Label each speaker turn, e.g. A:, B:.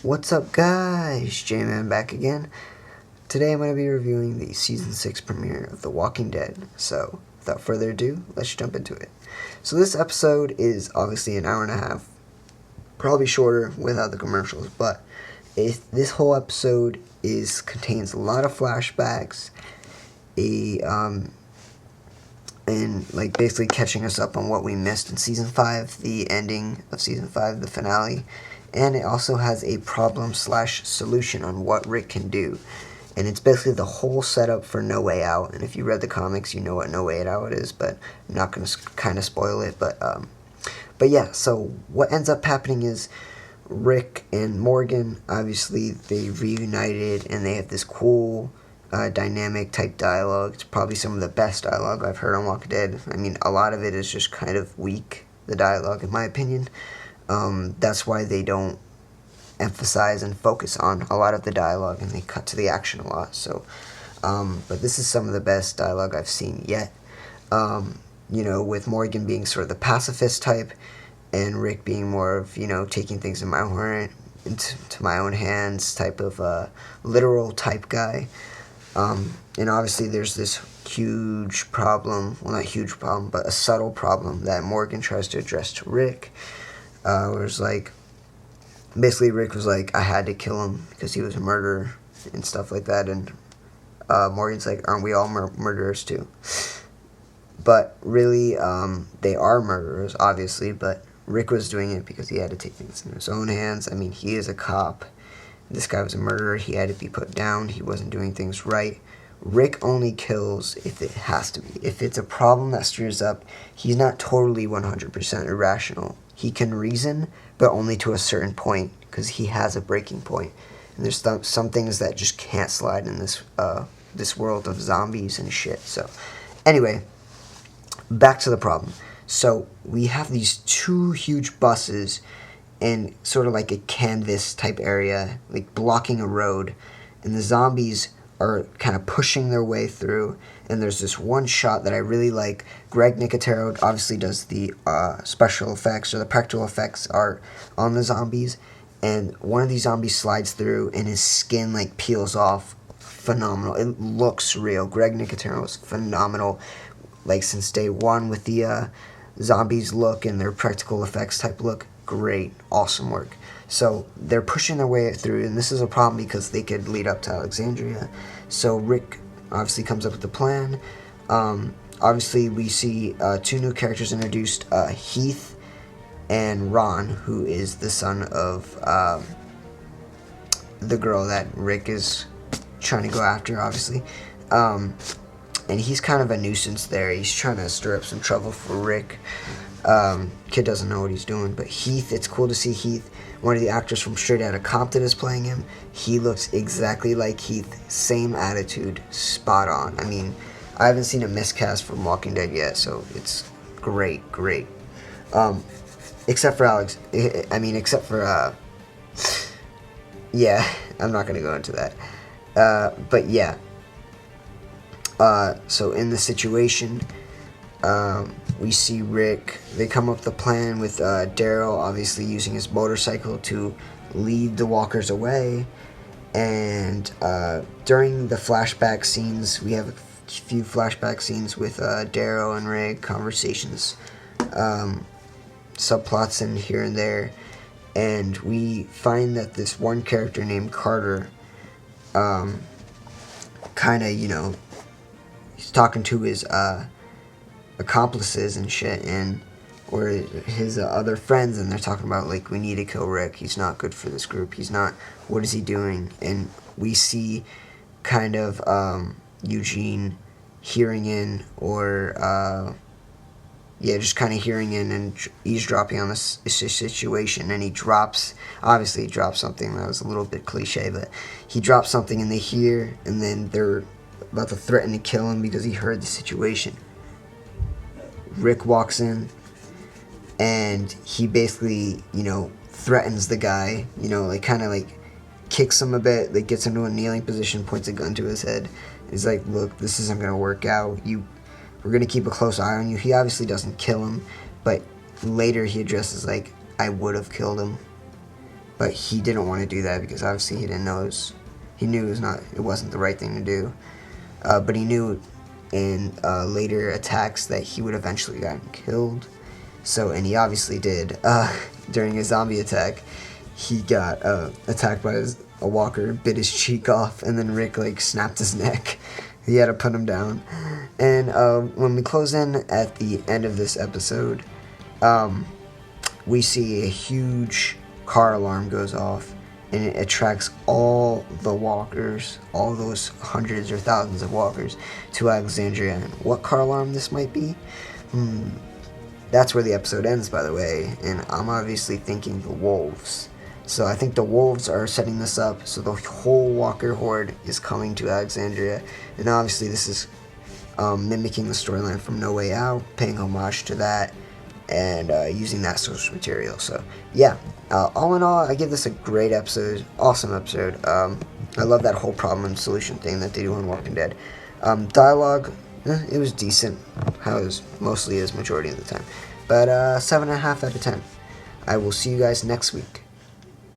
A: What's up, guys? J-Man back again. Today I'm going to be reviewing the Season 6 premiere of The Walking Dead. So, without further ado, let's jump into it. So this episode is obviously an hour and a half. Probably shorter without the commercials, but this whole episode contains a lot of flashbacks, and like basically catching us up on what we missed in Season 5, the ending of Season 5, the finale. And it also has a problem/solution on what Rick can do. And it's basically the whole setup for No Way Out. And if you read the comics, you know what No Way Out is, but I'm not going to kind of spoil it. But yeah, so what ends up happening is Rick and Morgan, obviously, they reunited and they have this cool dynamic type dialogue. It's probably some of the best dialogue I've heard on Walking Dead. I mean, a lot of it is just kind of weak, the dialogue, in my opinion. That's why they don't emphasize and focus on a lot of the dialogue, and they cut to the action a lot. So, but this is some of the best dialogue I've seen yet. With Morgan being sort of the pacifist type, and Rick being more of, taking things into my own hands type of literal type guy. And obviously there's this huge problem, well, not huge problem, but a subtle problem that Morgan tries to address to Rick. Where it's like, basically Rick was like, I had to kill him because he was a murderer and stuff like that, and Morgan's like, aren't we all murderers too? But really, they are murderers, obviously, but Rick was doing it because he had to take things in his own hands. I mean, he is a cop. This guy was a murderer. He had to be put down. He wasn't doing things right. Rick only kills if it has to be. If it's a problem that stirs up, he's not totally 100% irrational. He can reason, but only to a certain point, because he has a breaking point. And there's some things that just can't slide in this world of zombies and shit. So, anyway, back to the problem. So, we have these two huge buses in sort of like a canvas type area, like blocking a road. And the zombies are kind of pushing their way through, and there's this one shot that I really like. Greg Nicotero obviously does the special effects, or the practical effects art on the zombies, and one of these zombies slides through and his skin like peels off. Phenomenal. It looks real. Greg Nicotero is phenomenal, like since day one, with the zombies look and their practical effects type look. Great, awesome work. So they're pushing their way through, and this is a problem because they could lead up to Alexandria. So Rick obviously comes up with a plan. Obviously, we see two new characters introduced, Heath and Ron, who is the son of the girl that Rick is trying to go after, obviously. And he's kind of a nuisance there. He's trying to stir up some trouble for Rick. Kid doesn't know what he's doing, but Heath, it's cool to see Heath. One of the actors from Straight Outta Compton is playing him. He looks exactly like Heath, same attitude, spot on. I mean, I haven't seen a miscast from Walking Dead yet, so it's great. Except for Alex, yeah, I'm not gonna go into that. But yeah. So in the situation, we see Rick, they come up with a plan with Daryl obviously using his motorcycle to lead the walkers away. And during the flashback scenes, we have a few flashback scenes with Daryl and Rick, conversations, subplots in here and there. And we find that this one character named Carter kind of, he's talking to his accomplices and shit, or his other friends, and they're talking about, like, we need to kill Rick. He's not good for this group. He's not. What is he doing? And we see kind of Eugene hearing in, or just kind of hearing in and eavesdropping on this situation, and he drops something that was a little bit cliche, but he drops something and they hear, and then they're about to threaten to kill him because he heard the situation. Rick walks in, and he basically, threatens the guy, kind of kicks him a bit, gets him to a kneeling position, points a gun to his head. He's like, look, this isn't going to work out. We're going to keep a close eye on you. He obviously doesn't kill him, but later he addresses, I would have killed him. but he didn't want to do that because obviously he didn't know he knew it wasn't the right thing to do. But he knew in later attacks that he would eventually get killed. So, and he obviously did. During a zombie attack, he got attacked by a walker, bit his cheek off, and then Rick like snapped his neck. He had to put him down. And when we close in at the end of this episode, we see a huge car alarm goes off, and it attracts all the walkers, all those hundreds or thousands of walkers, to Alexandria. And what car alarm this might be? That's where the episode ends, by the way, and I'm obviously thinking the wolves. So I think the wolves are setting this up, so the whole walker horde is coming to Alexandria, and obviously this is mimicking the storyline from No Way Out, paying homage to that, and using that source material. So yeah, all in all, I give this a great episode, awesome episode. I love that whole problem and solution thing that they do on Walking Dead. Dialogue, it was decent, how it was mostly is majority of the time, but 7.5 out of 10. I will see you guys next week.